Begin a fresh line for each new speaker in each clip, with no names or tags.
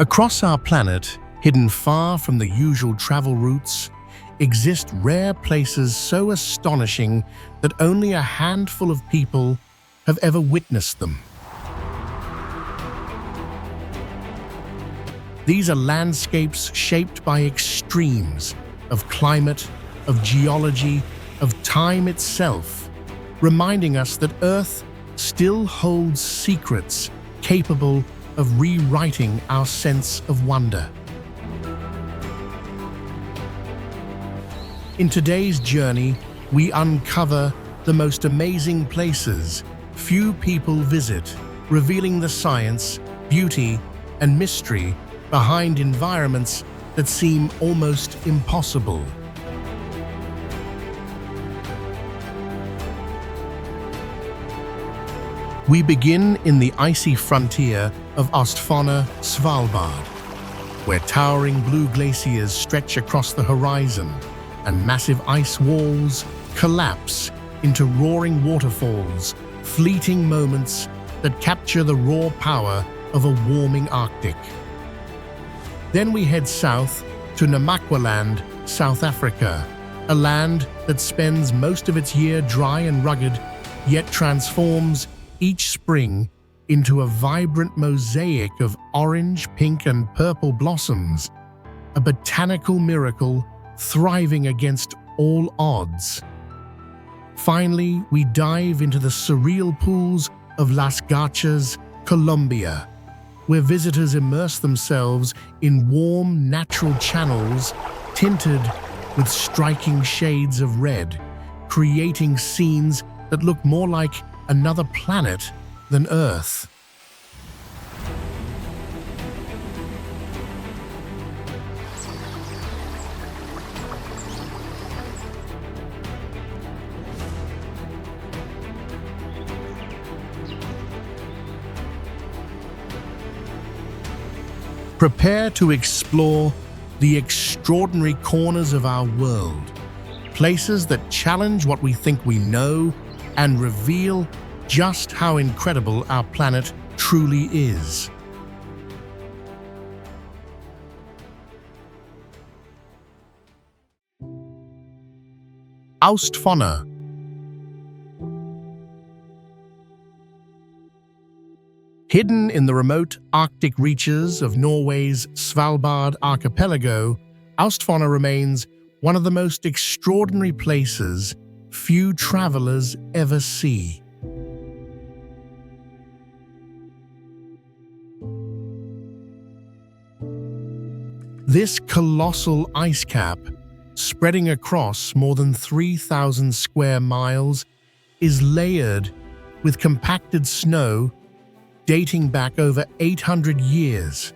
Across our planet, hidden far from the usual travel routes, exist rare places so astonishing that only a handful of people have ever witnessed them. These are landscapes shaped by extremes of climate, of geology, of time itself, reminding us that Earth still holds secrets capable of rewriting our sense of wonder. In today's journey, we uncover the most amazing places few people visit, revealing the science, beauty, and mystery behind environments that seem almost impossible. We begin in the icy frontier of Østfonda, Svalbard, where towering blue glaciers stretch across the horizon and massive ice walls collapse into roaring waterfalls, fleeting moments that capture the raw power of a warming Arctic. Then we head south to Namaqualand, South Africa, a land that spends most of its year dry and rugged, yet transforms each spring into a vibrant mosaic of orange, pink, and purple blossoms, a botanical miracle thriving against all odds. Finally, we dive into the surreal pools of Las Gachas, Colombia, where visitors immerse themselves in warm, natural channels tinted with striking shades of red, creating scenes that look more like another planet than Earth. Prepare to explore the extraordinary corners of our world, places that challenge what we think we know and reveal just how incredible our planet truly is. Østfonda. Hidden in the remote Arctic reaches of Norway's Svalbard archipelago, Østfonda remains one of the most extraordinary places few travelers ever see. This colossal ice cap, spreading across more than 3,000 square miles, is layered with compacted snow dating back over 800 years,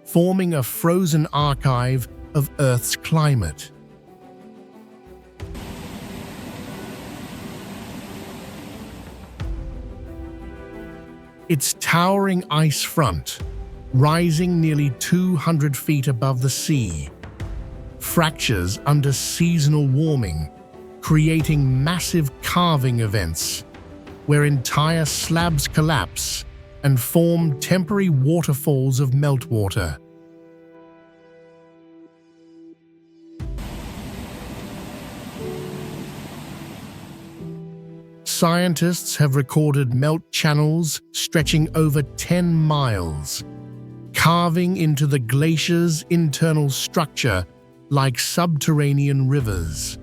forming a frozen archive of Earth's climate. Its towering ice front, rising nearly 200 feet above the sea, fractures under seasonal warming, creating massive calving events where entire slabs collapse and form temporary waterfalls of meltwater. Scientists have recorded melt channels stretching over 10 miles, carving into the glacier's internal structure like subterranean rivers.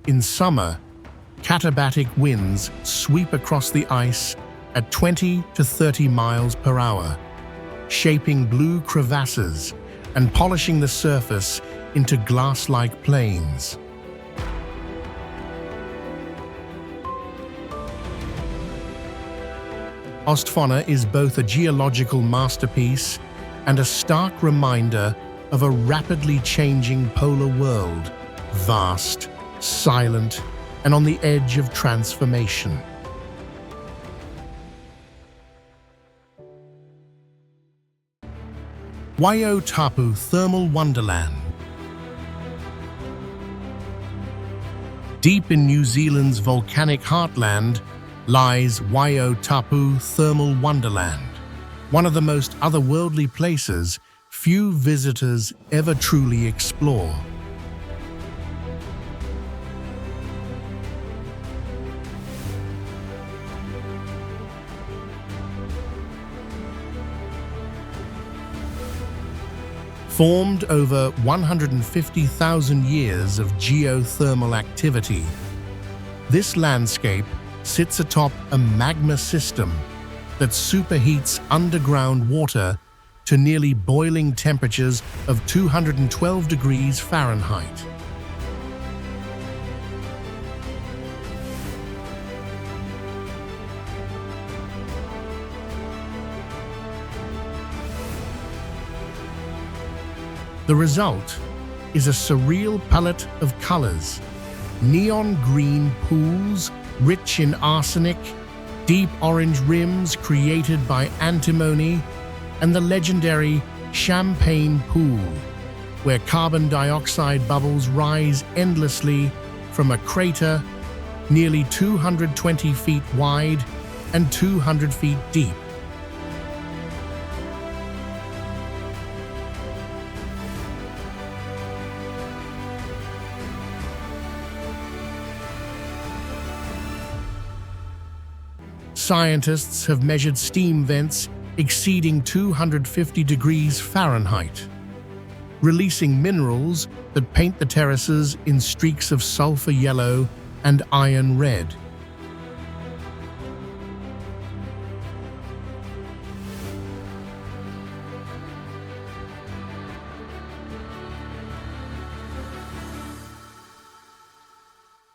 In summer, katabatic winds sweep across the ice at 20 to 30 miles per hour, shaping blue crevasses and polishing the surface into glass-like plains. Østfonda is both a geological masterpiece and a stark reminder of a rapidly changing polar world, vast, silent, and on the edge of transformation. Wayo Tapu Thermal Wonderland. Deep in New Zealand's volcanic heartland, lies Wayo Tapu Thermal Wonderland, one of the most otherworldly places few visitors ever truly explore. Formed over 150,000 years of geothermal activity, this landscape sits atop a magma system that superheats underground water to nearly boiling temperatures of 212 degrees Fahrenheit. The result is a surreal palette of colors: neon green pools rich in arsenic, deep orange rims created by antimony, and the legendary Champagne Pool, where carbon dioxide bubbles rise endlessly from a crater nearly 220 feet wide and 200 feet deep. Scientists have measured steam vents exceeding 250 degrees Fahrenheit, releasing minerals that paint the terraces in streaks of sulfur yellow and iron red.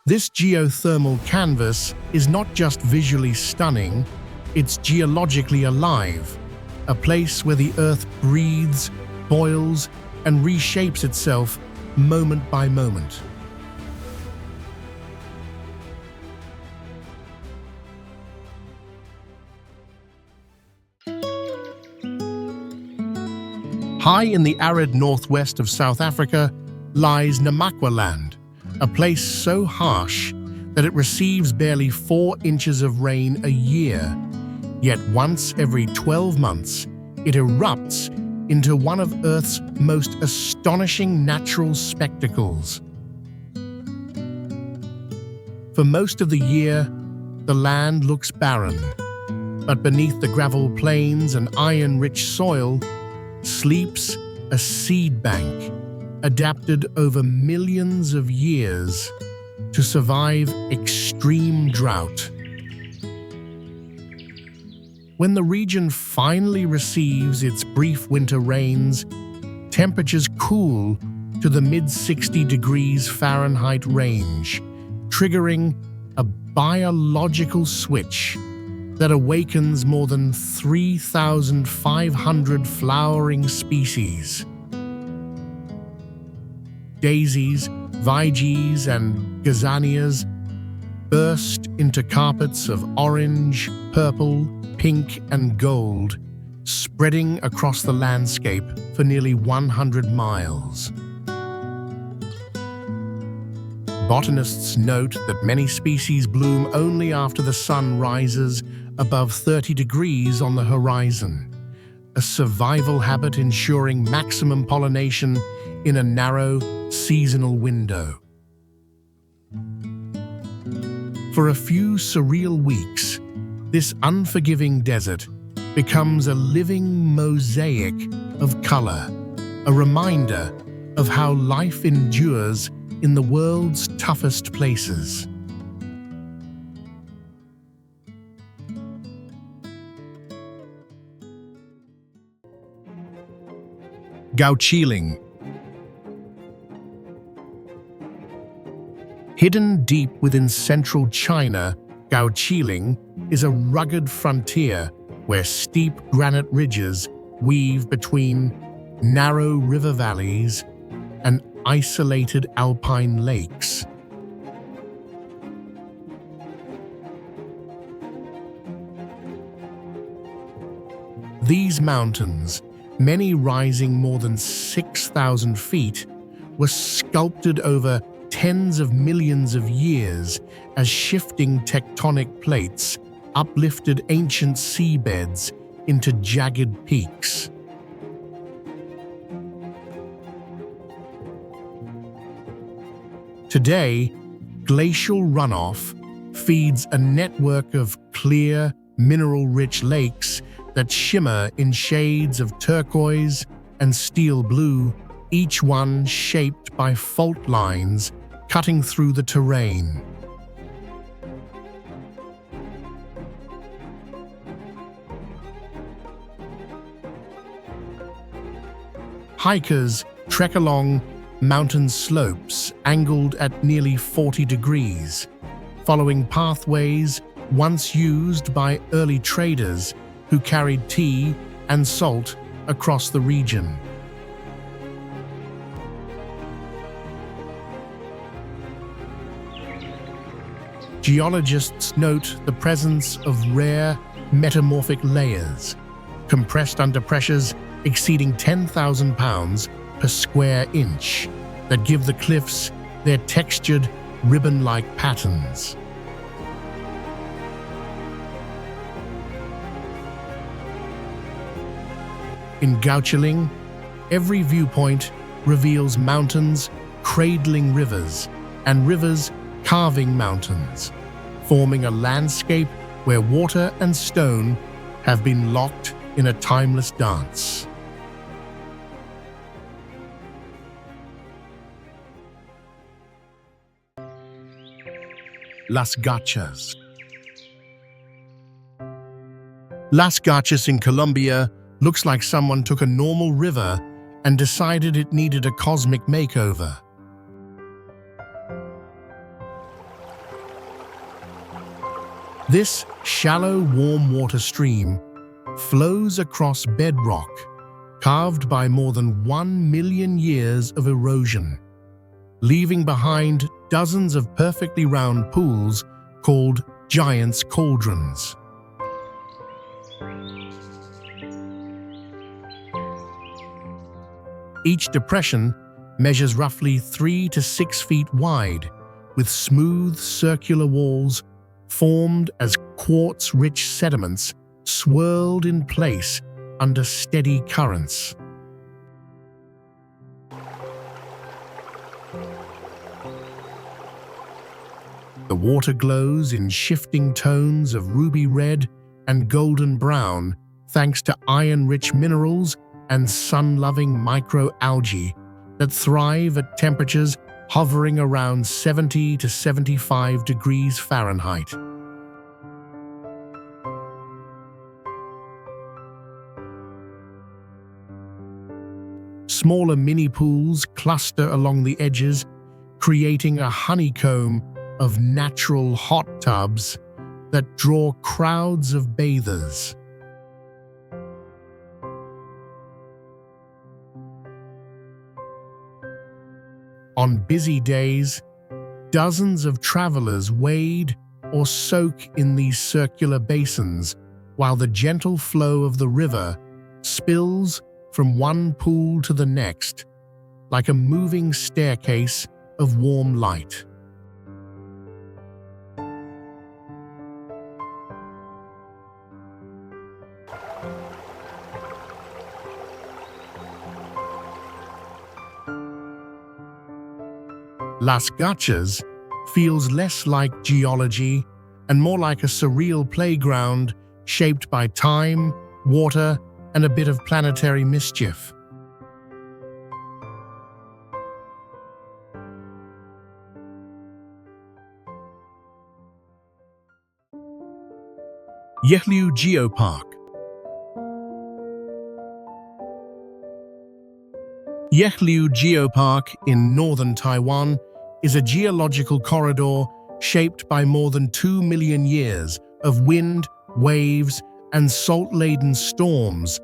This geothermal canvas is not just visually stunning, it's geologically alive, a place where the Earth breathes, boils, and reshapes itself moment by moment. High in the arid northwest of South Africa lies Namakwaland, a place so harsh that it receives barely 4 inches of rain a year. Yet once every 12 months, it erupts into one of Earth's most astonishing natural spectacles. For most of the year, the land looks barren, but beneath the gravel plains and iron-rich soil sleeps a seed bank adapted over millions of years to survive extreme drought. When the region finally receives its brief winter rains, temperatures cool to the mid-60 degrees Fahrenheit range, triggering a biological switch that awakens more than 3,500 flowering species. Daisies, viges, and gazanias burst into carpets of orange, purple, pink, and gold, spreading across the landscape for nearly 100 miles. Botanists note that many species bloom only after the sun rises above 30 degrees on the horizon, a survival habit ensuring maximum pollination in a narrow, seasonal window. For a few surreal weeks, this unforgiving desert becomes a living mosaic of color, a reminder of how life endures in the world's toughest places. Gaoqiling. Hidden deep within central China, Gaoqiling is a rugged frontier where steep granite ridges weave between narrow river valleys and isolated alpine lakes. These mountains, many rising more than 6,000 feet, were sculpted over tens of millions of years as shifting tectonic plates uplifted ancient seabeds into jagged peaks. Today, glacial runoff feeds a network of clear, mineral-rich lakes that shimmer in shades of turquoise and steel blue, each one shaped by fault lines cutting through the terrain. Hikers trek along mountain slopes angled at nearly 40 degrees, following pathways once used by early traders who carried tea and salt across the region. Geologists note the presence of rare metamorphic layers, compressed under pressures exceeding 10,000 pounds per square inch, that give the cliffs their textured, ribbon-like patterns. In Gaucheling, every viewpoint reveals mountains cradling rivers and rivers carving mountains, forming a landscape where water and stone have been locked in a timeless dance. Las Gachas. Las Gachas in Colombia looks like someone took a normal river and decided it needed a cosmic makeover. This shallow, warm water stream flows across bedrock, carved by more than 1 million years of erosion, leaving behind dozens of perfectly round pools called giant's cauldrons. Each depression measures roughly 3 to 6 feet wide, with smooth circular walls formed as quartz-rich sediments swirled in place under steady currents. The water glows in shifting tones of ruby red and golden brown thanks to iron-rich minerals and sun-loving microalgae that thrive at temperatures hovering around 70 to 75 degrees Fahrenheit. Smaller mini-pools cluster along the edges, creating a honeycomb of natural hot tubs that draw crowds of bathers. On busy days, dozens of travelers wade or soak in these circular basins while the gentle flow of the river spills from one pool to the next, like a moving staircase of warm light. Las Gachas feels less like geology and more like a surreal playground shaped by time, water, and a bit of planetary mischief. Yehliu Geopark. Yehliu Geopark in northern Taiwan is a geological corridor shaped by more than 2 million years of wind, waves, and salt-laden storms,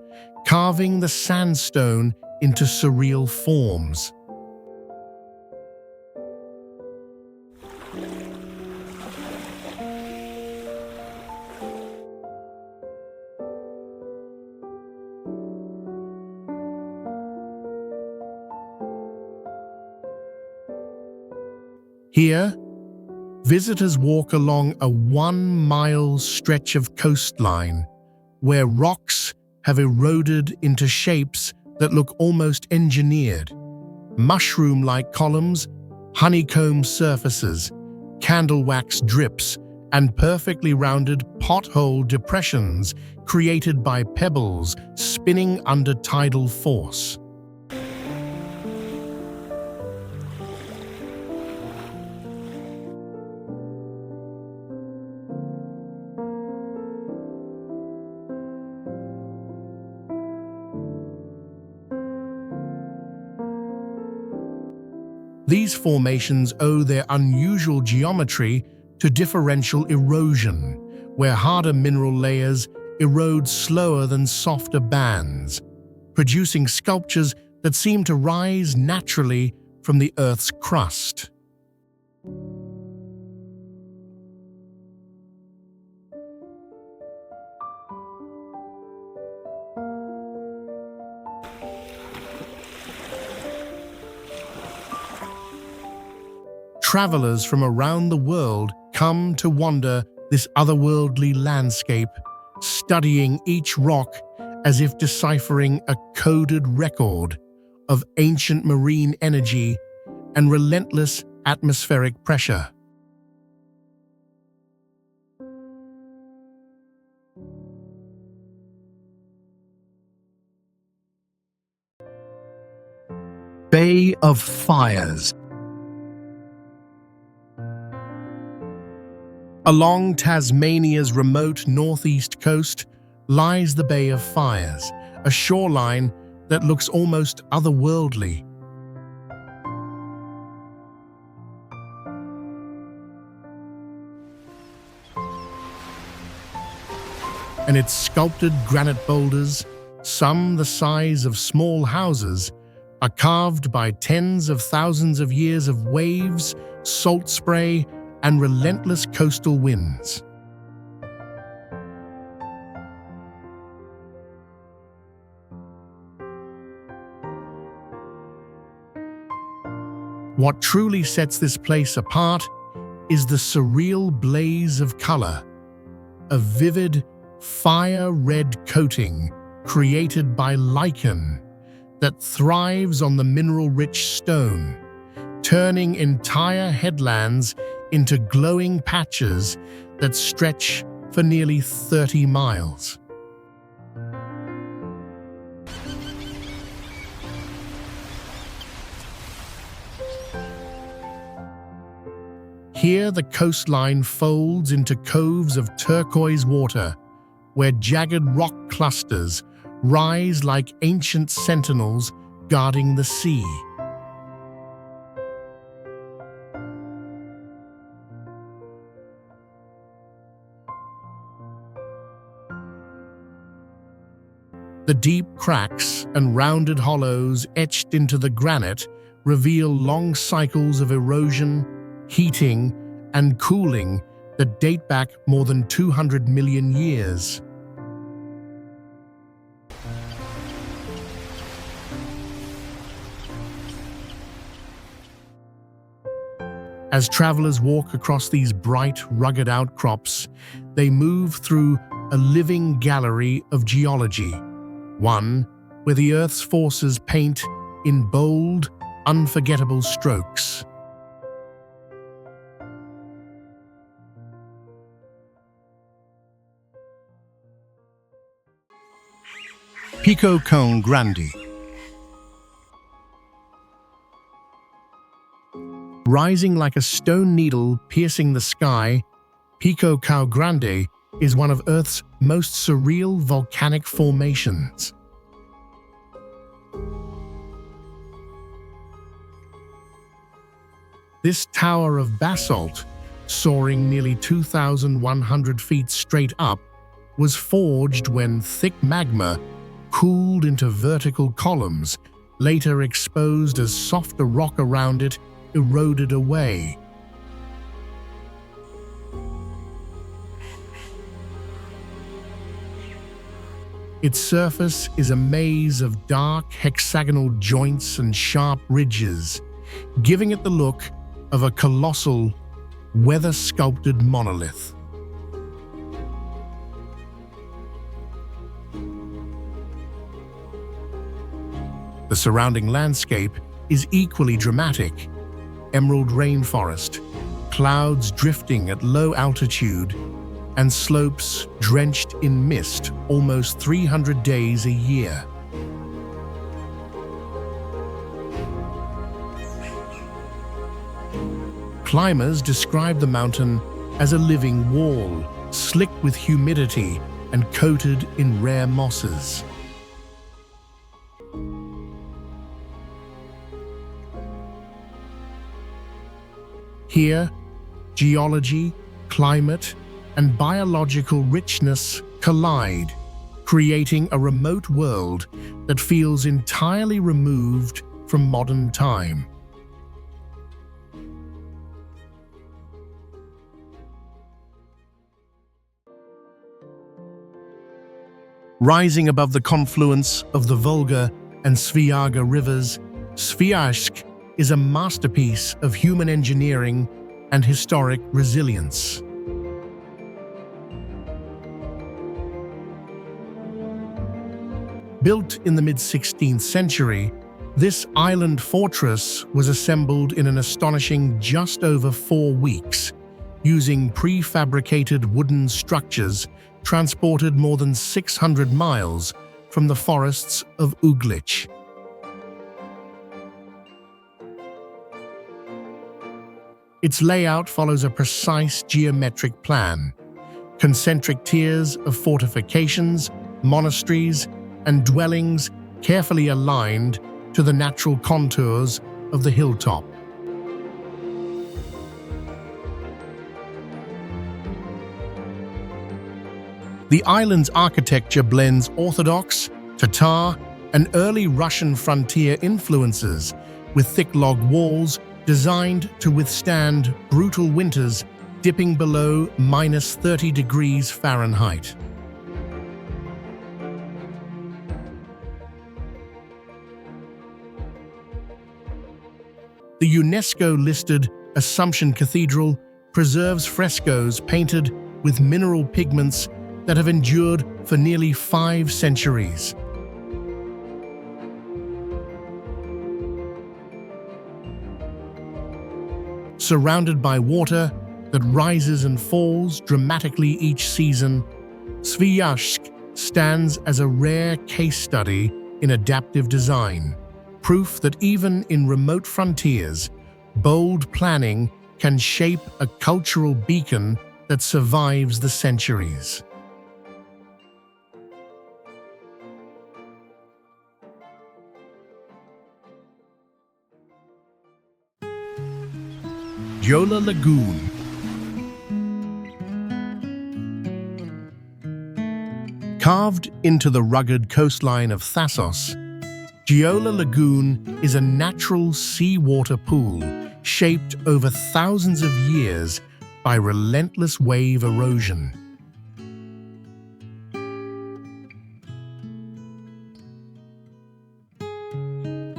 carving the sandstone into surreal forms. Here, visitors walk along a 1-mile stretch of coastline where rocks have eroded into shapes that look almost engineered. Mushroom-like columns, honeycomb surfaces, candle wax drips, and perfectly rounded pothole depressions created by pebbles spinning under tidal force. These formations owe their unusual geometry to differential erosion, where harder mineral layers erode slower than softer bands, producing sculptures that seem to rise naturally from the Earth's crust. Travelers from around the world come to wander this otherworldly landscape, studying each rock as if deciphering a coded record of ancient marine energy and relentless atmospheric pressure. Bay of Fires. Along Tasmania's remote northeast coast lies the Bay of Fires, a shoreline that looks almost otherworldly. And its sculpted granite boulders, some the size of small houses, are carved by tens of thousands of years of waves, salt spray, and relentless coastal winds. What truly sets this place apart is the surreal blaze of color, a vivid, fire-red coating created by lichen that thrives on the mineral-rich stone, turning entire headlands into glowing patches that stretch for nearly 30 miles. Here the coastline folds into coves of turquoise water, where jagged rock clusters rise like ancient sentinels guarding the sea. The deep cracks and rounded hollows etched into the granite reveal long cycles of erosion, heating, and cooling that date back more than 200 million years. As travelers walk across these bright, rugged outcrops, they move through a living gallery of geology, one where the Earth's forces paint in bold, unforgettable strokes. Pico Cone Grande. Rising like a stone needle piercing the sky, Pico Cone Grande is one of Earth's most surreal volcanic formations. This tower of basalt, soaring nearly 2,100 feet straight up, was forged when thick magma cooled into vertical columns, later exposed as softer rock around it eroded away. Its surface is a maze of dark hexagonal joints and sharp ridges, giving it the look of a colossal, weather-sculpted monolith. The surrounding landscape is equally dramatic. Emerald rainforest, clouds drifting at low altitude, and slopes drenched in mist almost 300 days a year. Climbers describe the mountain as a living wall, slick with humidity and coated in rare mosses. Here, geology, climate, and biological richness collide, creating a remote world that feels entirely removed from modern time. Rising above the confluence of the Volga and Sviaga rivers, Sviajsk is a masterpiece of human engineering and historic resilience. Built in the mid-16th century, this island fortress was assembled in an astonishing just over 4 weeks, using prefabricated wooden structures transported more than 600 miles from the forests of Uglich. Its layout follows a precise geometric plan, concentric tiers of fortifications, monasteries, and dwellings carefully aligned to the natural contours of the hilltop. The island's architecture blends Orthodox, Tatar, and early Russian frontier influences, with thick log walls designed to withstand brutal winters dipping below -30 degrees Fahrenheit. The UNESCO-listed Assumption Cathedral preserves frescoes painted with mineral pigments that have endured for nearly 5 centuries. Surrounded by water that rises and falls dramatically each season, Sviajsk stands as a rare case study in adaptive design, proof that even in remote frontiers, bold planning can shape a cultural beacon that survives the centuries. Gjola Lagoon. Carved into the rugged coastline of Thassos, Gjola Lagoon is a natural seawater pool shaped over thousands of years by relentless wave erosion.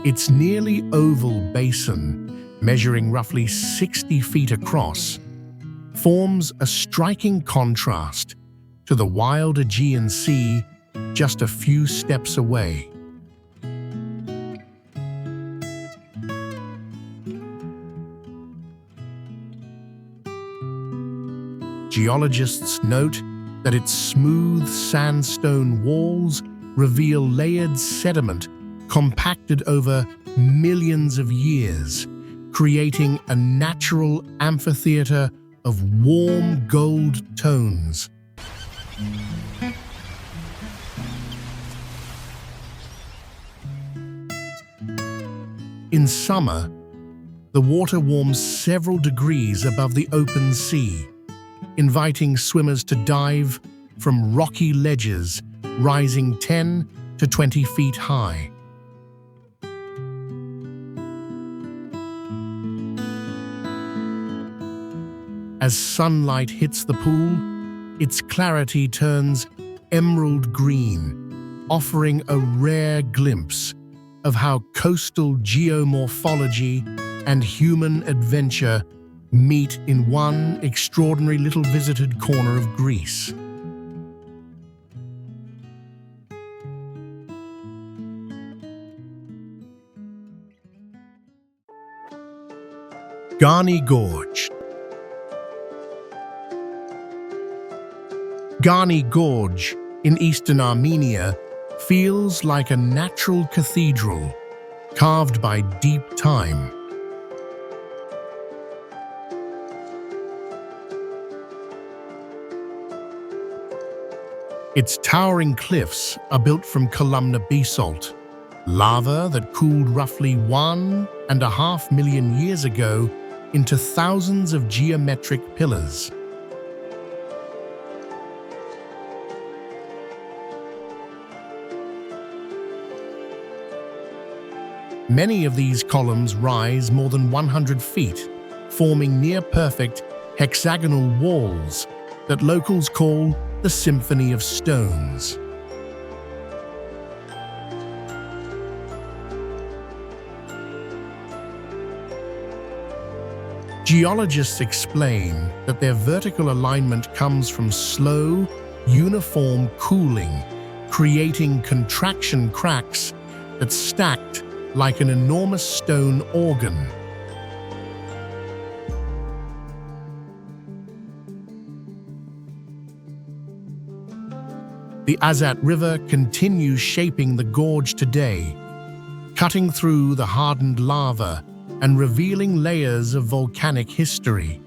Its nearly oval basin, measuring roughly 60 feet across, forms a striking contrast to the wild Aegean Sea just a few steps away. Geologists note that its smooth sandstone walls reveal layered sediment compacted over millions of years, creating a natural amphitheater of warm gold tones. In summer, the water warms several degrees above the open sea, inviting swimmers to dive from rocky ledges rising 10 to 20 feet high. As sunlight hits the pool, its clarity turns emerald green, offering a rare glimpse of how coastal geomorphology and human adventure meet in one extraordinary little visited corner of Greece. Garni Gorge. Garni Gorge in eastern Armenia feels like a natural cathedral carved by deep time. Its towering cliffs are built from columnar basalt, lava that cooled roughly 1.5 million years ago into thousands of geometric pillars. Many of these columns rise more than 100 feet, forming near-perfect hexagonal walls that locals call the Symphony of Stones. Geologists explain that their vertical alignment comes from slow, uniform cooling, creating contraction cracks that stacked like an enormous stone organ. The Azat River continues shaping the gorge today, cutting through the hardened lava and revealing layers of volcanic history.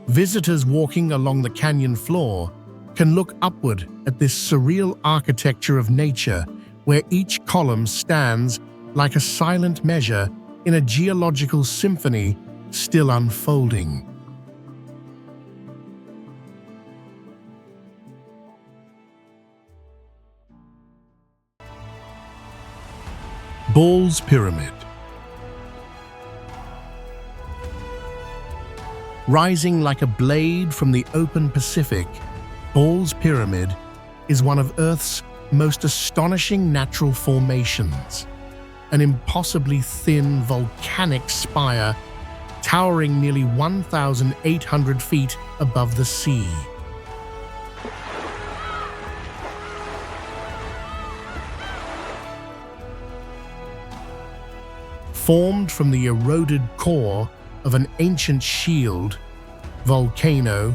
Visitors walking along the canyon floor can look upward at this surreal architecture of nature, where each column stands like a silent measure in a geological symphony still unfolding. Ball's Pyramid. Rising like a blade from the open Pacific, Ball's Pyramid is one of Earth's most astonishing natural formations. An impossibly thin volcanic spire towering nearly 1,800 feet above the sea. Formed from the eroded core of an ancient shield volcano,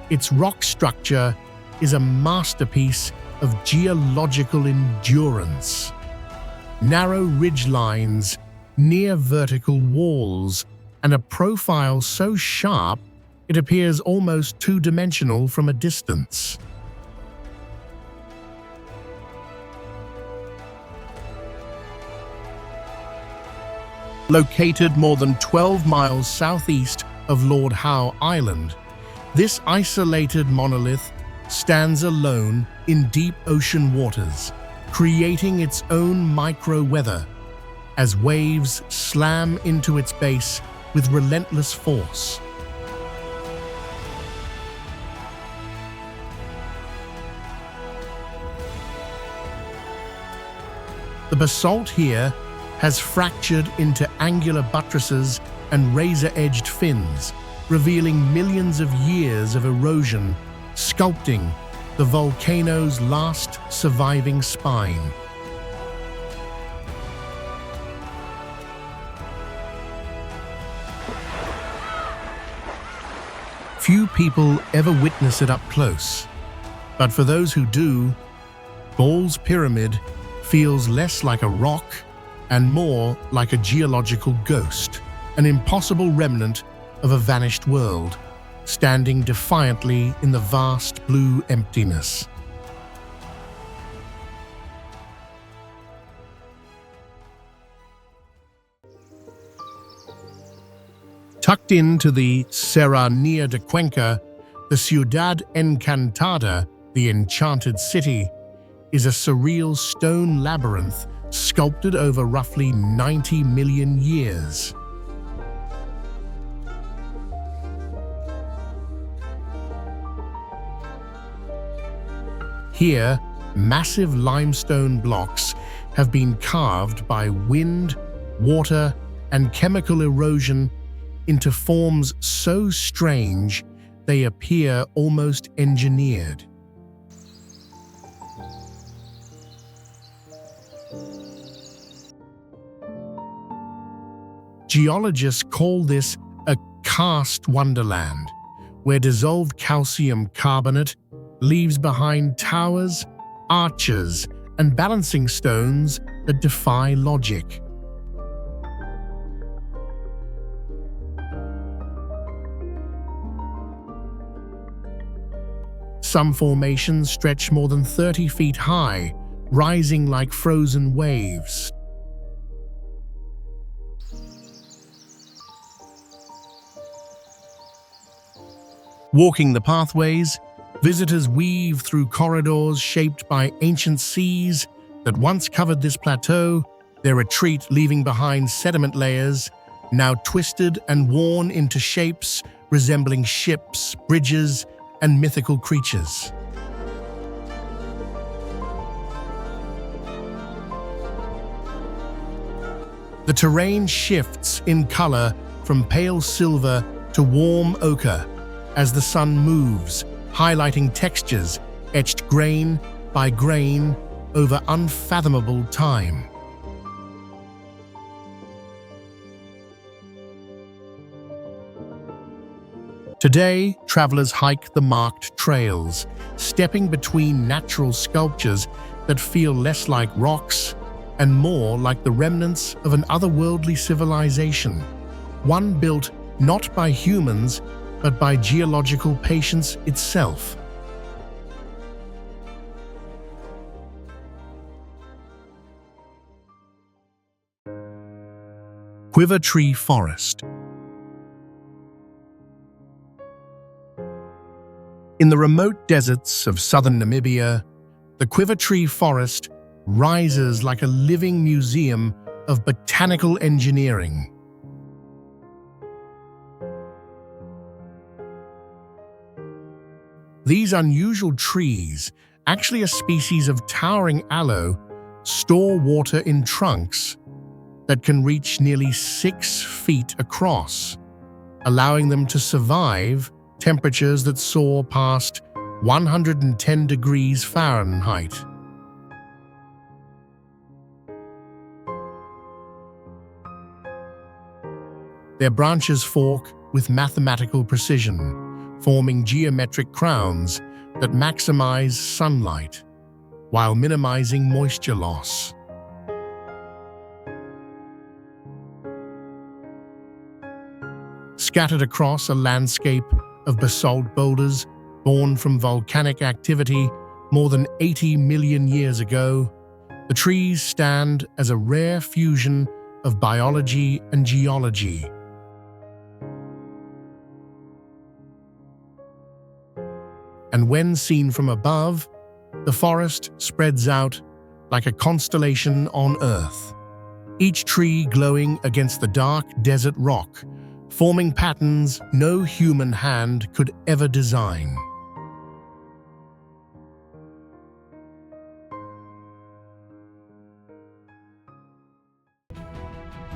its rock structure is a masterpiece of geological endurance. Narrow ridgelines, near vertical walls, and a profile so sharp it appears almost two-dimensional from a distance. Located more than 12 miles southeast of Lord Howe Island, this isolated monolith stands alone in deep ocean waters, creating its own micro-weather as waves slam into its base with relentless force. The basalt here has fractured into angular buttresses and razor-edged fins, revealing millions of years of erosion, sculpting the volcano's last surviving spine. Few people ever witness it up close, but for those who do, Ball's Pyramid feels less like a rock and more like a geological ghost, an impossible remnant of a vanished world, standing defiantly in the vast blue emptiness. Tucked into the Serranía de Cuenca, the Ciudad Encantada, the Enchanted City, is a surreal stone labyrinth sculpted over roughly 90 million years. Here, massive limestone blocks have been carved by wind, water, and chemical erosion into forms so strange they appear almost engineered. Geologists call this a karst wonderland, where dissolved calcium carbonate leaves behind towers, arches, and balancing stones that defy logic. Some formations stretch more than 30 feet high, rising like frozen waves. Walking the pathways, visitors weave through corridors shaped by ancient seas that once covered this plateau, their retreat leaving behind sediment layers, now twisted and worn into shapes resembling ships, bridges, and mythical creatures. The terrain shifts in color from pale silver to warm ochre as the sun moves, highlighting textures etched grain by grain over unfathomable time. Today, travelers hike the marked trails, stepping between natural sculptures that feel less like rocks and more like the remnants of an otherworldly civilization, one built not by humans, but by geological patience itself. Quiver Tree Forest. In the remote deserts of southern Namibia, the Quiver Tree Forest rises like a living museum of botanical engineering. These unusual trees, actually a species of towering aloe, store water in trunks that can reach nearly 6 feet across, allowing them to survive temperatures that soar past 110 degrees Fahrenheit. Their branches fork with mathematical precision, forming geometric crowns that maximize sunlight while minimizing moisture loss. Scattered across a landscape of basalt boulders born from volcanic activity more than 80 million years ago, the trees stand as a rare fusion of biology and geology. And when seen from above, the forest spreads out like a constellation on Earth, each tree glowing against the dark desert rock, forming patterns no human hand could ever design.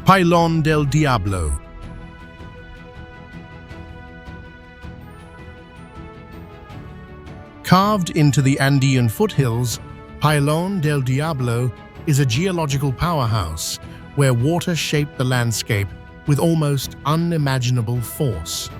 Pylon del Diablo. Carved into the Andean foothills, Pylon del Diablo is a geological powerhouse where water shaped the landscape with almost unimaginable force.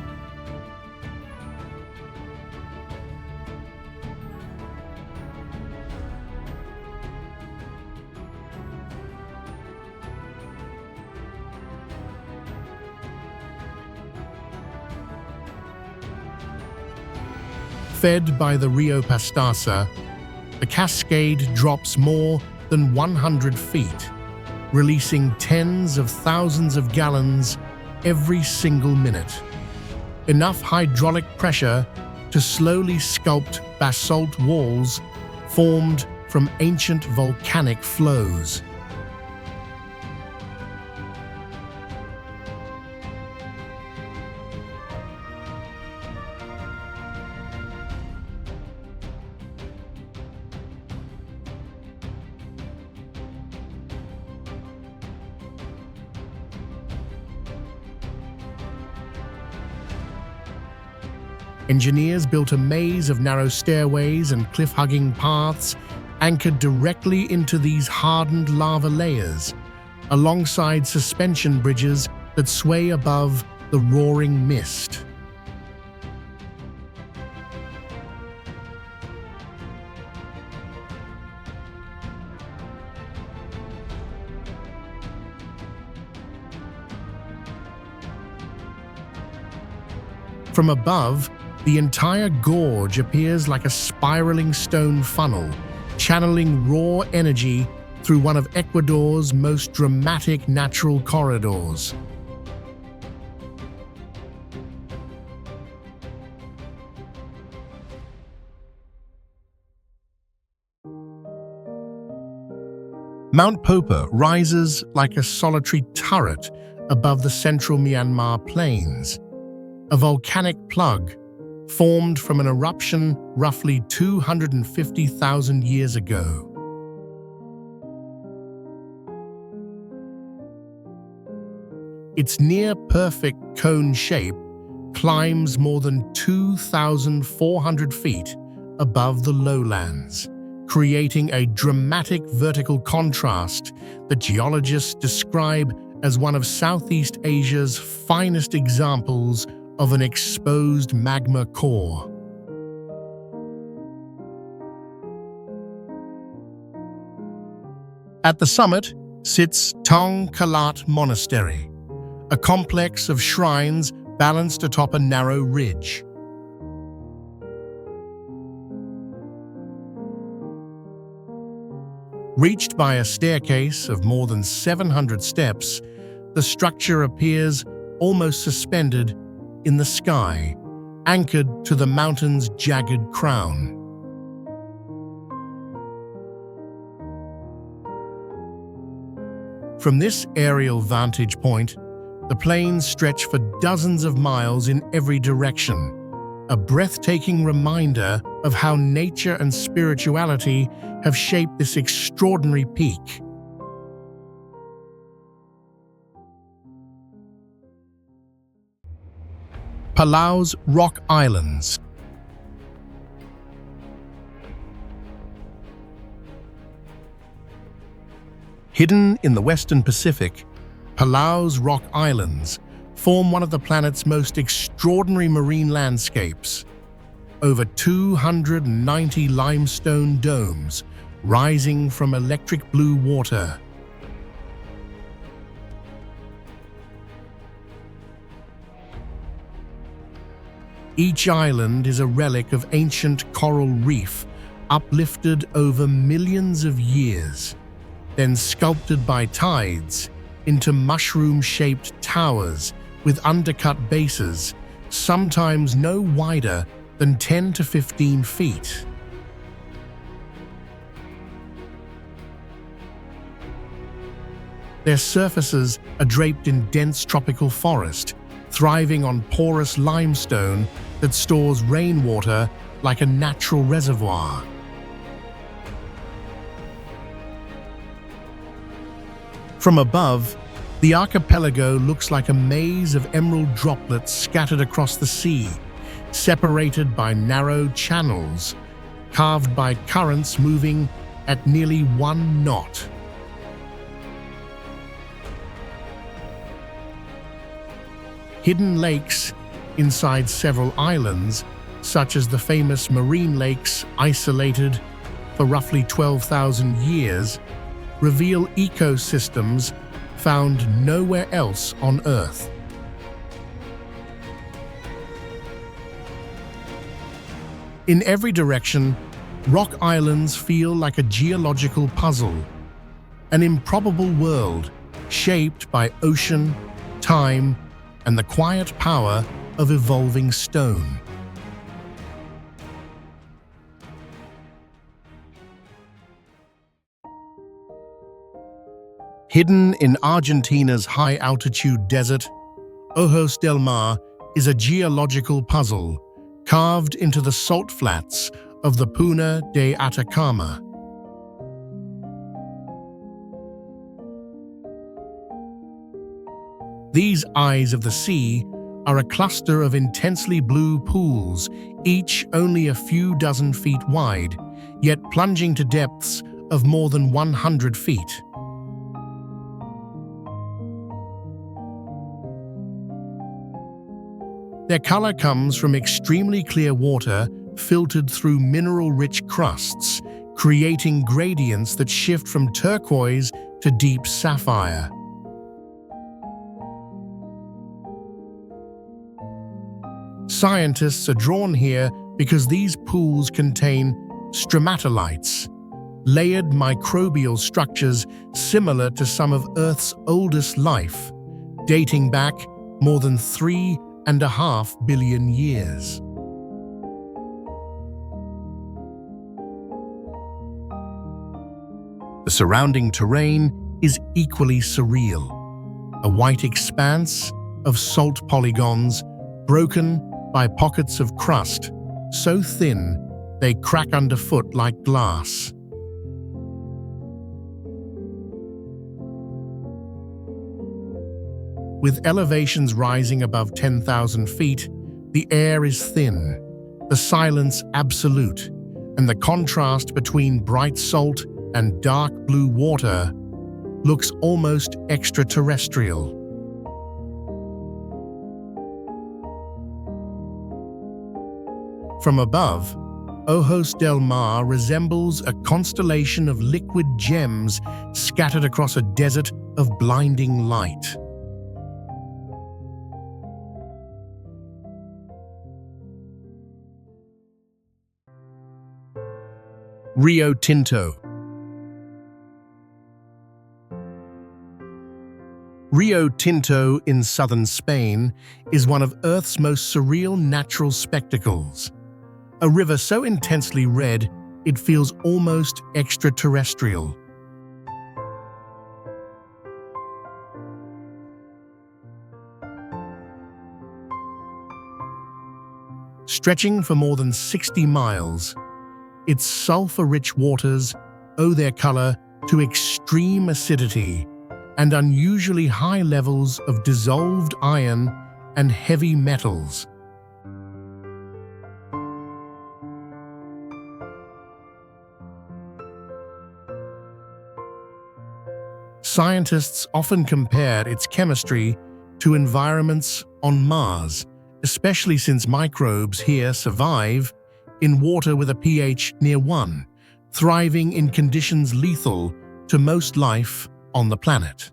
Fed by the Rio Pastaza, the cascade drops more than 100 feet, releasing tens of thousands of gallons every single minute. Enough hydraulic pressure to slowly sculpt basalt walls formed from ancient volcanic flows. Engineers built a maze of narrow stairways and cliff-hugging paths anchored directly into these hardened lava layers, alongside suspension bridges that sway above the roaring mist. From above, the entire gorge appears like a spiraling stone funnel, channeling raw energy through one of Ecuador's most dramatic natural corridors. Mount Popa rises like a solitary turret above the central Myanmar plains, a volcanic plug formed from an eruption roughly 250,000 years ago. Its near-perfect cone shape climbs more than 2,400 feet above the lowlands, creating a dramatic vertical contrast that geologists describe as one of Southeast Asia's finest examples of an exposed magma core. At the summit sits Tong Kalat Monastery, a complex of shrines balanced atop a narrow ridge. Reached by a staircase of more than 700 steps, the structure appears almost suspended in the sky, anchored to the mountain's jagged crown. From this aerial vantage point, the plains stretch for dozens of miles in every direction, a breathtaking reminder of how nature and spirituality have shaped this extraordinary peak. Palau's Rock Islands. Hidden in the Western Pacific, Palau's Rock Islands form one of the planet's most extraordinary marine landscapes. Over 290 limestone domes rising from electric blue water. Each island is a relic of ancient coral reef, uplifted over millions of years, then sculpted by tides into mushroom-shaped towers with undercut bases, sometimes no wider than 10 to 15 feet. Their surfaces are draped in dense tropical forest, thriving on porous limestone that stores rainwater like a natural reservoir. From above, the archipelago looks like a maze of emerald droplets scattered across the sea, separated by narrow channels, carved by currents moving at nearly 1 knot. Hidden lakes inside several islands, such as the famous marine lakes isolated for roughly 12,000 years, reveal ecosystems found nowhere else on Earth. In every direction, rock islands feel like a geological puzzle, an improbable world shaped by ocean, time, and the quiet power of evolving stone. Hidden in Argentina's high-altitude desert, Ojos del Mar is a geological puzzle carved into the salt flats of the Puna de Atacama. These eyes of the sea are a cluster of intensely blue pools, each only a few dozen feet wide, yet plunging to depths of more than 100 feet. Their color comes from extremely clear water filtered through mineral-rich crusts, creating gradients that shift from turquoise to deep sapphire. Scientists are drawn here because these pools contain stromatolites, layered microbial structures similar to some of Earth's oldest life, dating back more than 3.5 billion years. The surrounding terrain is equally surreal, a white expanse of salt polygons broken by pockets of crust so thin they crack underfoot like glass. With elevations rising above 10,000 feet, the air is thin, the silence absolute, and the contrast between bright salt and dark blue water looks almost extraterrestrial. From above, Ojos del Mar resembles a constellation of liquid gems scattered across a desert of blinding light. Rio Tinto. Rio Tinto in southern Spain is one of Earth's most surreal natural spectacles. A river so intensely red, it feels almost extraterrestrial. Stretching for more than 60 miles, its sulfur-rich waters owe their color to extreme acidity and unusually high levels of dissolved iron and heavy metals. Scientists often compare its chemistry to environments on Mars, especially since microbes here survive in water with a pH near 1, thriving in conditions lethal to most life on the planet.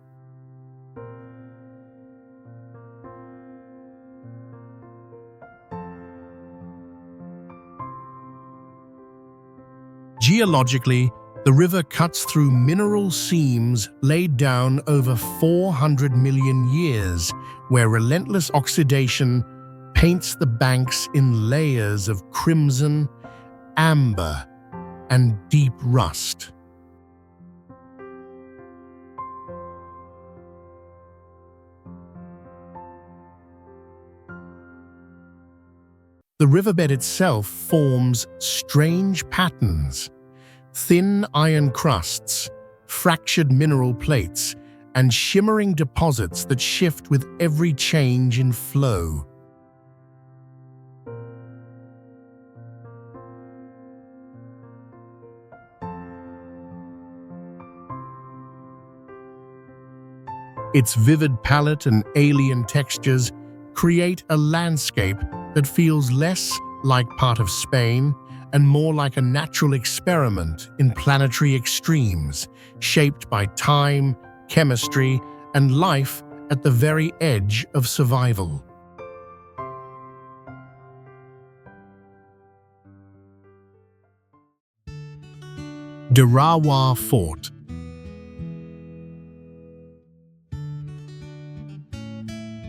Geologically, the river cuts through mineral seams laid down over 400 million years, where relentless oxidation paints the banks in layers of crimson, amber, and deep rust. The riverbed itself forms strange patterns: thin iron crusts, fractured mineral plates, and shimmering deposits that shift with every change in flow. Its vivid palette and alien textures create a landscape that feels less like part of Spain and more like a natural experiment in planetary extremes, shaped by time, chemistry, and life at the very edge of survival. Dharawa Fort.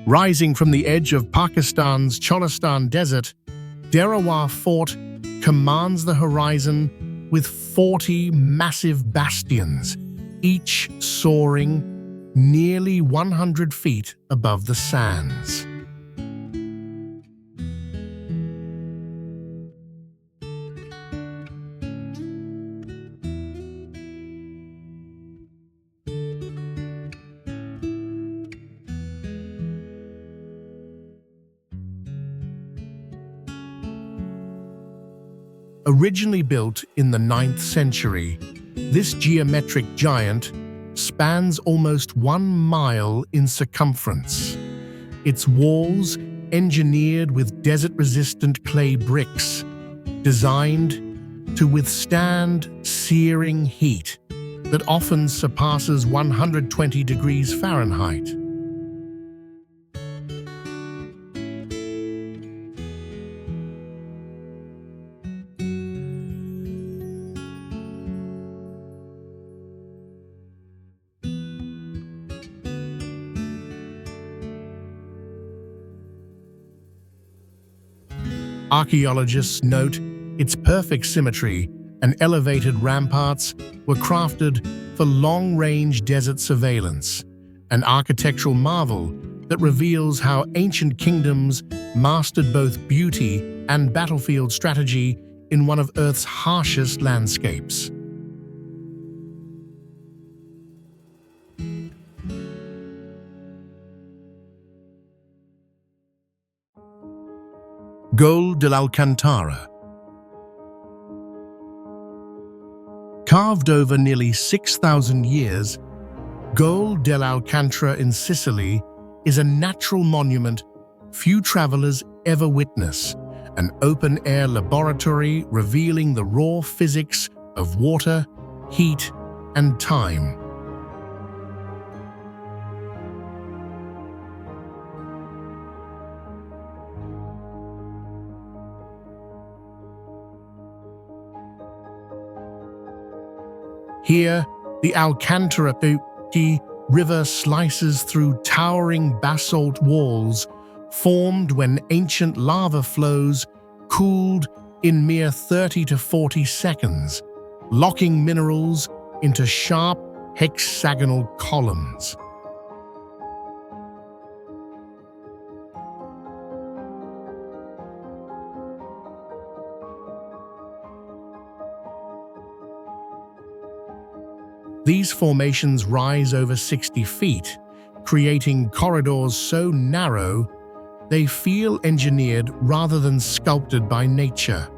Rising from the edge of Pakistan's Cholistan Desert, Dharawa Fort commands the horizon with 40 massive bastions, each soaring nearly 100 feet above the sands. Originally built in the 9th century, this geometric giant spans almost 1 mile in circumference. Its walls engineered with desert-resistant clay bricks, designed to withstand searing heat that often surpasses 120 degrees Fahrenheit. Archaeologists note its perfect symmetry and elevated ramparts were crafted for long-range desert surveillance, an architectural marvel that reveals how ancient kingdoms mastered both beauty and battlefield strategy in one of Earth's harshest landscapes. Gol de Alcantara. Carved over nearly 6,000 years, Gol dell'Alcantara in Sicily is a natural monument few travelers ever witness, an open-air laboratory revealing the raw physics of water, heat, and time. Here, the Alcantara River slices through towering basalt walls formed when ancient lava flows cooled in mere 30 to 40 seconds, locking minerals into sharp hexagonal columns. These formations rise over 60 feet, creating corridors so narrow they feel engineered rather than sculpted by nature.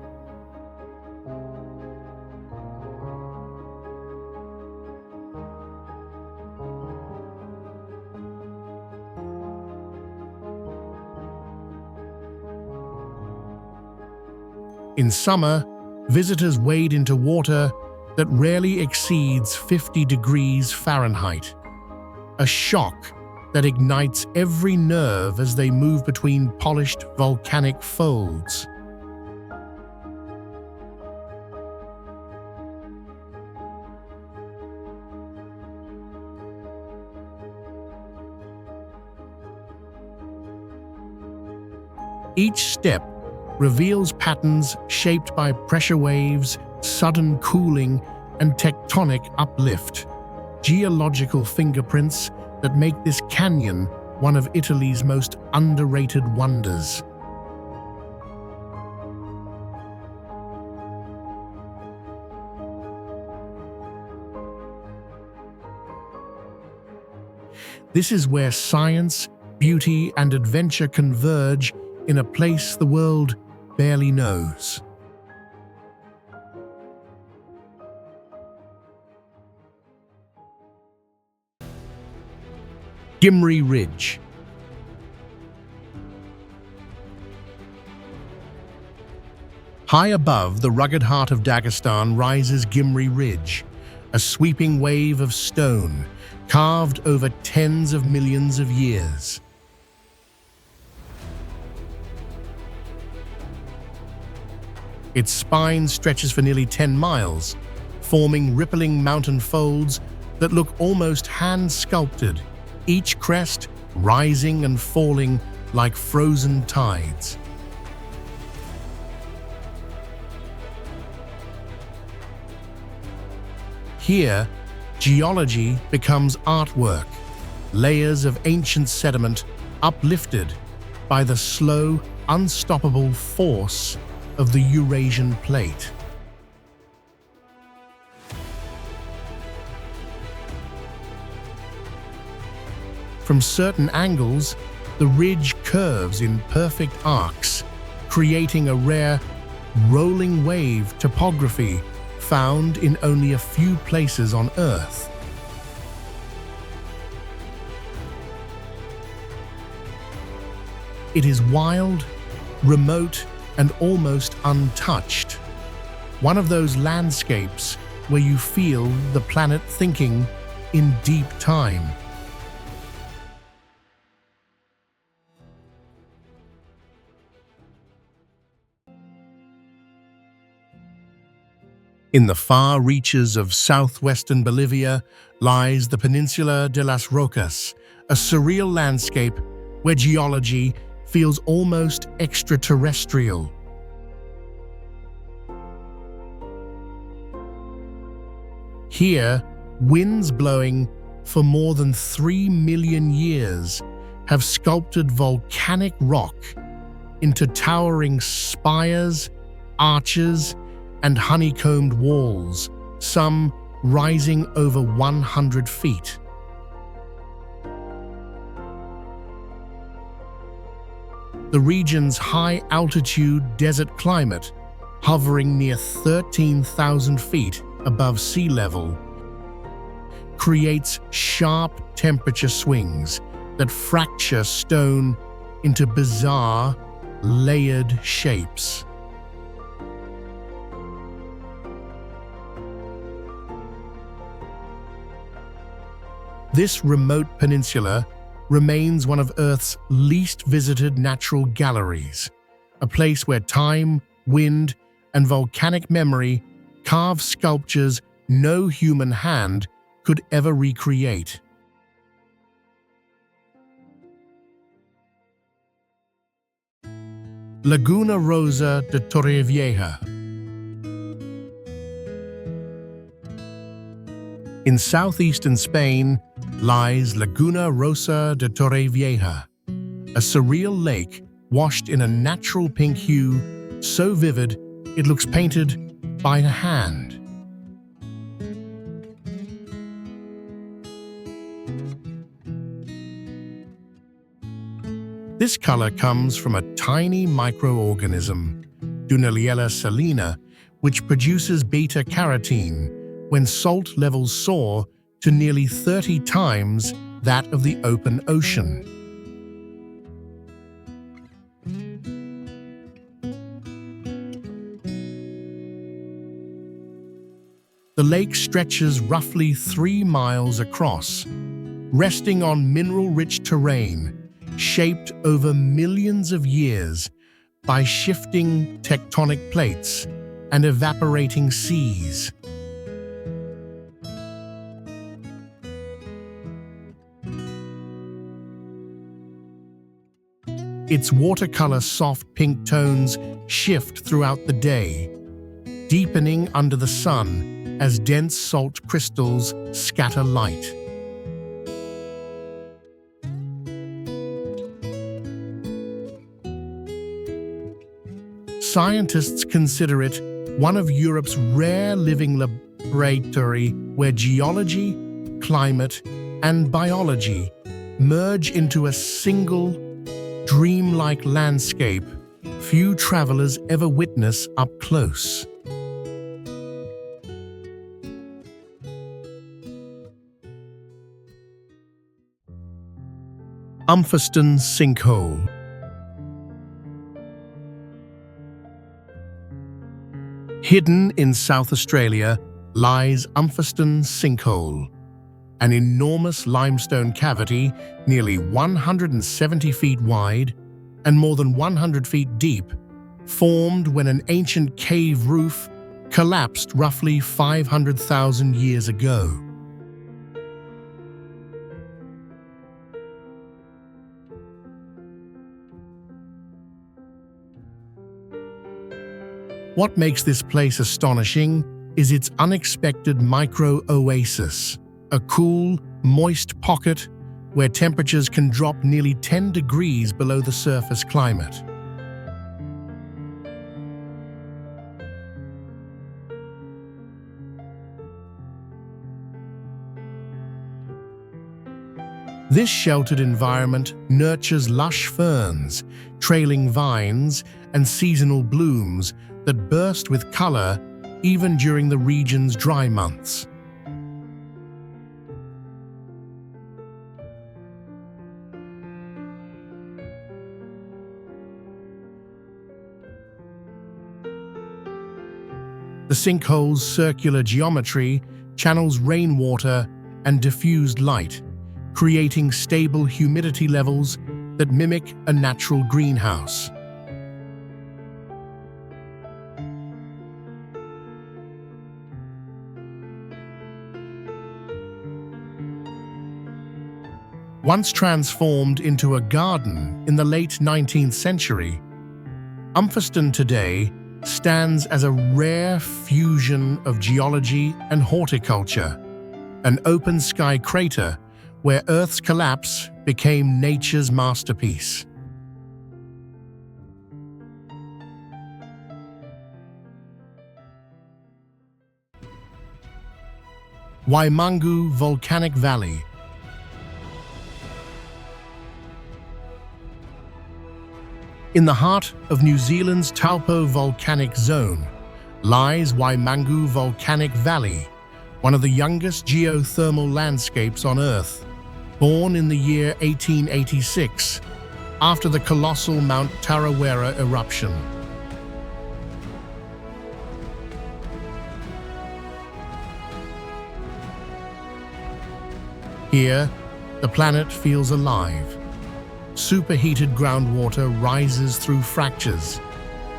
In summer, visitors wade into water that rarely exceeds 50 degrees Fahrenheit, a shock that ignites every nerve as they move between polished volcanic folds. Each step reveals patterns shaped by pressure waves, sudden cooling, and tectonic uplift, geological fingerprints that make this canyon one of Italy's most underrated wonders. This is where science, beauty, and adventure converge in a place the world barely knows. Gyumri Ridge. High above the rugged heart of Dagestan rises Gyumri Ridge, a sweeping wave of stone carved over tens of millions of years. Its spine stretches for nearly 10 miles, forming rippling mountain folds that look almost hand-sculpted, each crest rising and falling like frozen tides. Here, geology becomes artwork, layers of ancient sediment uplifted by the slow, unstoppable force of the Eurasian plate. From certain angles, the ridge curves in perfect arcs, creating a rare rolling wave topography found in only a few places on Earth. It is wild, remote, and almost untouched. One of those landscapes where you feel the planet thinking in deep time. In the far reaches of southwestern Bolivia lies the Peninsula de las Rocas, a surreal landscape where geology feels almost extraterrestrial. Here, winds blowing for more than 3 million years have sculpted volcanic rock into towering spires, arches, and honeycombed walls, some rising over 100 feet. The region's high-altitude desert climate, hovering near 13,000 feet above sea level, creates sharp temperature swings that fracture stone into bizarre, layered shapes. This remote peninsula remains one of Earth's least visited natural galleries, a place where time, wind, and volcanic memory carve sculptures no human hand could ever recreate. Laguna Rosa de Torrevieja. In southeastern Spain lies Laguna Rosa de Torrevieja, a surreal lake washed in a natural pink hue so vivid it looks painted by a hand. This color comes from a tiny microorganism, Dunaliella salina, which produces beta-carotene when salt levels soar to nearly 30 times that of the open ocean. The lake stretches roughly 3 miles across, resting on mineral-rich terrain shaped over millions of years by shifting tectonic plates and evaporating seas. Its watercolor soft pink tones shift throughout the day, deepening under the sun as dense salt crystals scatter light. Scientists consider it one of Europe's rare living laboratories where geology, climate, and biology merge into a single, dreamlike landscape few travelers ever witness up close. Umfaston Sinkhole. Hidden in South Australia lies Umfaston Sinkhole, an enormous limestone cavity nearly 170 feet wide and more than 100 feet deep, formed when an ancient cave roof collapsed roughly 500,000 years ago. What makes this place astonishing is its unexpected micro-oasis, a cool, moist pocket where temperatures can drop nearly 10 degrees below the surface climate. This sheltered environment nurtures lush ferns, trailing vines, and seasonal blooms that burst with color even during the region's dry months. The sinkhole's circular geometry channels rainwater and diffused light, creating stable humidity levels that mimic a natural greenhouse. Once transformed into a garden in the late 19th century, Umferston today stands as a rare fusion of geology and horticulture, an open-sky crater where Earth's collapse became nature's masterpiece. Waimangu Volcanic Valley. In the heart of New Zealand's Taupo volcanic zone lies Waimangu Volcanic Valley, one of the youngest geothermal landscapes on Earth. Born in the year 1886, after the colossal Mount Tarawera eruption. Here, the planet feels alive. Superheated groundwater rises through fractures,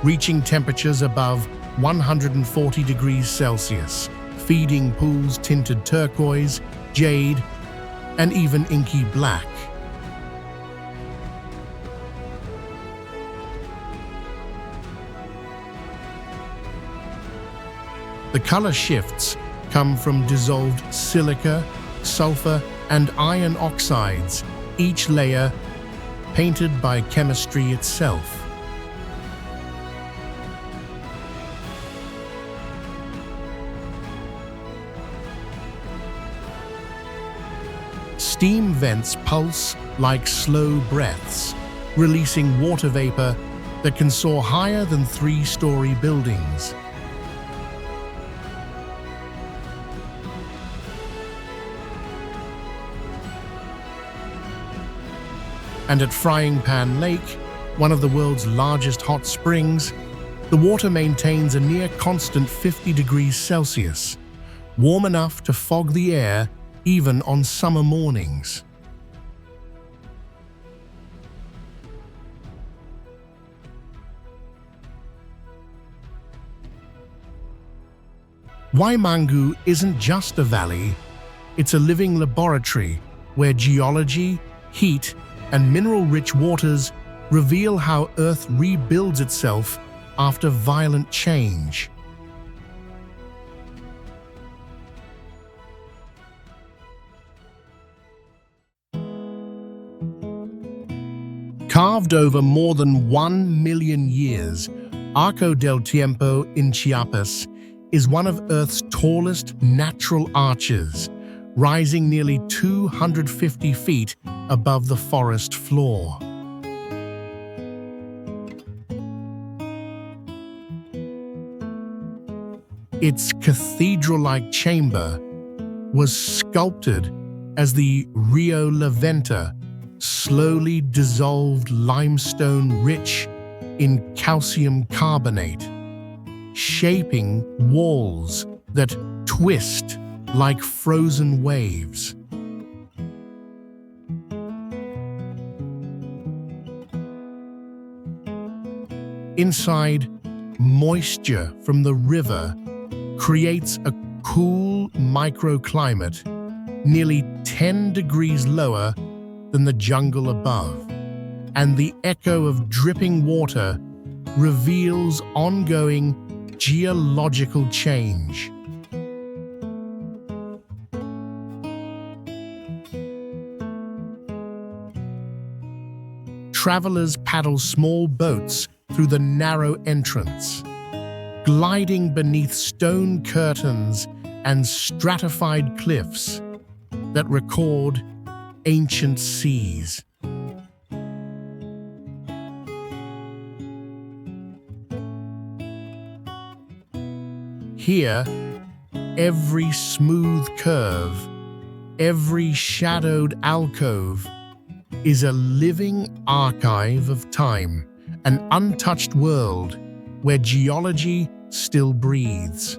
reaching temperatures above 140 degrees Celsius, feeding pools tinted turquoise, jade, and even inky black. The color shifts come from dissolved silica, sulfur, and iron oxides, each layer painted by chemistry itself. Steam vents pulse like slow breaths, releasing water vapor that can soar higher than 3-story buildings. And at Frying Pan Lake, one of the world's largest hot springs, the water maintains a near constant 50 degrees Celsius, warm enough to fog the air even on summer mornings. Waimangu isn't just a valley, it's a living laboratory where geology, heat, and mineral-rich waters reveal how Earth rebuilds itself after violent change. Carved over more than 1 million years, Arco del Tiempo in Chiapas is one of Earth's tallest natural arches, rising nearly 250 feet above the forest floor. Its cathedral-like chamber was sculpted as the Rio La Venta, slowly dissolved limestone rich in calcium carbonate, shaping walls that twist like frozen waves. Inside, moisture from the river creates a cool microclimate nearly 10 degrees lower than the jungle above, and the echo of dripping water reveals ongoing geological change. Travelers paddle small boats through the narrow entrance, gliding beneath stone curtains and stratified cliffs that record ancient seas. Here, every smooth curve, every shadowed alcove is a living archive of time, an untouched world where geology still breathes.